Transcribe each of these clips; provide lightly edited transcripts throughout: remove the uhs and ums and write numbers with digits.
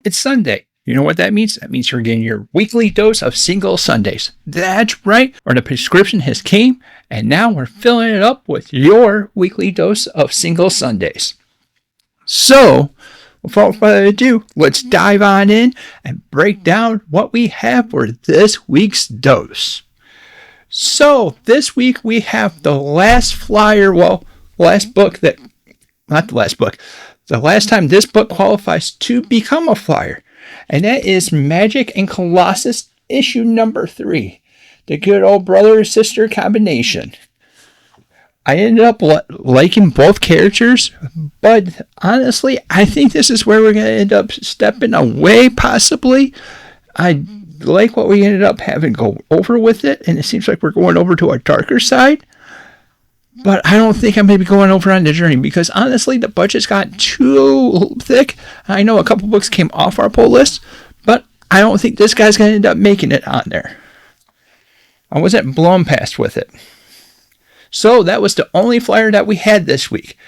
It's Sunday. You know what that means? That means you're getting your weekly dose of single Sundays. That's right. Or the prescription has came, and now we're filling it up with your weekly dose of single Sundays. So, without further ado, let's dive on in and break down what we have for this week's dose. So, this week we have the last flyer, the last time this book qualifies to become a flyer, and that is Magic and Colossus issue number 3, the good old brother-sister combination. I ended up liking both characters, but honestly, I think this is where we're going to end up stepping away, possibly. I like what we ended up having go over with it, and it seems like we're going over to a darker side. But I don't think I'm going to be going over on the journey because honestly, the budget's got too thick. I know a couple books came off our pull list, but I don't think this guy's going to end up making it on there. I wasn't blown past with it. So that was the only flyer that we had this week.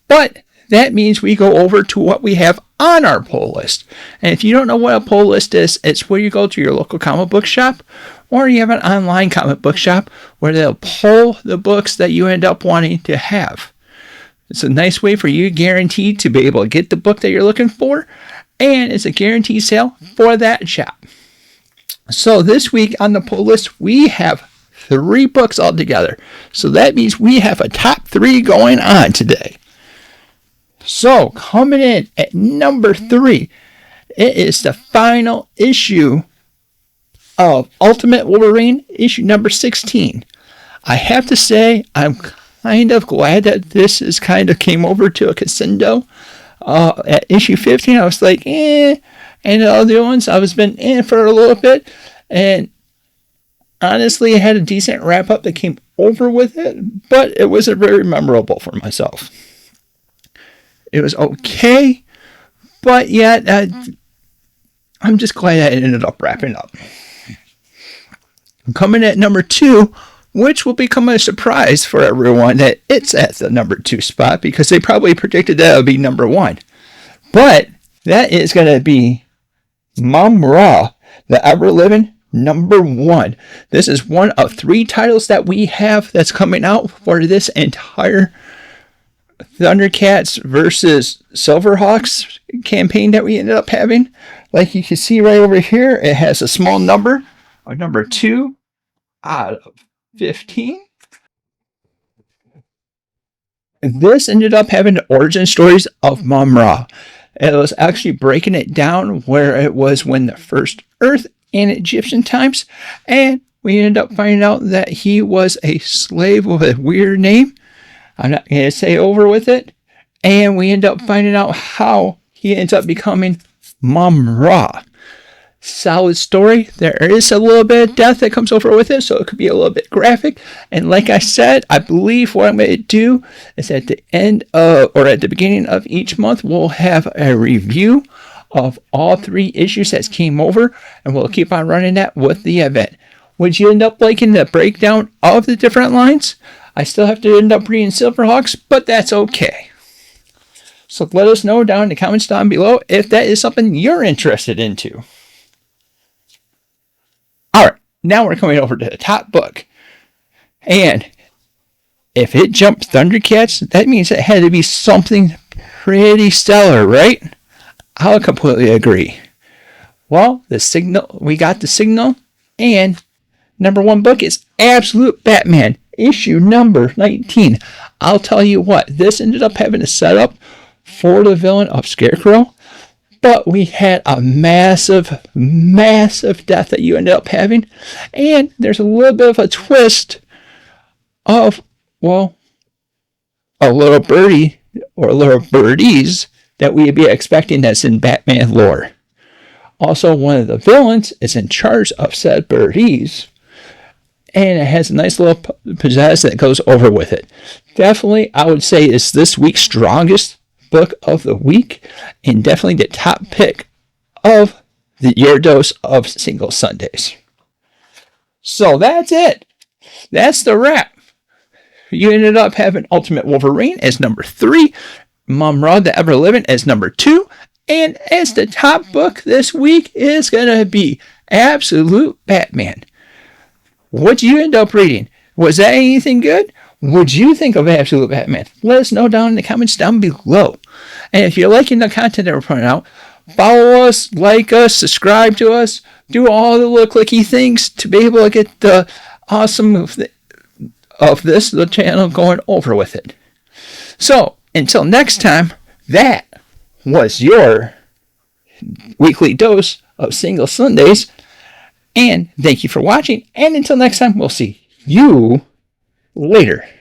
But that means we go over to what we have on our pull list. And if you don't know what a pull list is, it's where you go to your local comic book shop, or you have an online comic book shop where they'll pull the books that you end up wanting to have. It's a nice way for you guaranteed to be able to get the book that you're looking for, and it's a guaranteed sale for that shop. So this week on the pull list, we have 3 books altogether. So that means we have a top 3 going on today. So coming in at number 3, it is the final issue of Ultimate Wolverine, issue number 16. I have to say, I'm kind of glad that this is kind of came over to a crescendo. At issue 15, I was like, and the other ones, I was been for a little bit, and honestly, I had a decent wrap-up that came over with it, but it wasn't very memorable for myself. It was okay, but yet, I'm just glad I ended up wrapping up. Coming at number 2, which will become a surprise for everyone that it's at the number 2 spot, because they probably predicted that it would be number 1. But that is going to be Mum-Ra, the Ever-Living number 1. This is one of 3 titles that we have that's coming out for this entire Thundercats versus Silverhawks campaign that we ended up having. Like you can see right over here, it has a small number of number 2 out of 15. This ended up having the origin stories of Mum-Ra. It was actually breaking it down where it was when the first Earth in Egyptian times, and we ended up finding out that he was a slave with a weird name. I'm not going to say over with it. And we end up finding out how he ends up becoming Mum-Ra. Solid story. There is a little bit of death that comes over with it, so it could be a little bit graphic. And like I said, I believe what I'm going to do is at the end of, or at the beginning of each month, we'll have a review of all 3 issues that came over, and we'll keep on running that with the event. Would you end up liking the breakdown of the different lines? I still have to end up reading Silverhawks, but that's okay. So let us know down in the comments down below if that is something you're interested into. Alright, now we're coming over to the top book. And if it jumped Thundercats, that means it had to be something pretty stellar, right? I'll completely agree. Well, we got the signal, and number 1 book is Absolute Batman, issue number 19. I'll tell you what, this ended up having a setup for the villain of Scarecrow, but we had a massive death that you ended up having, and there's a little bit of a twist of, well, a little birdie or little birdies that we'd be expecting that's in Batman lore. Also, one of the villains is in charge of said birdies, and it has a nice little pizzazz that goes over with it. Definitely, I would say it's this week's strongest book of the week, and definitely the top pick of the year dose of single Sundays. So that's it. That's the wrap. You ended up having Ultimate Wolverine as number 3, Mum-Ra the Ever-Living as number 2, And as the top book this week is going to be Absolute Batman. What did you end up reading? Was that anything good? What'd you think of Absolute Batman? Let us know down in the comments down below. And if you're liking the content that we're putting out, follow us, like us, subscribe to us, do all the little clicky things to be able to get the awesome of the channel going over with it. So, until next time, that was your weekly dose of Single Sundays. And thank you for watching. And until next time, we'll see you later.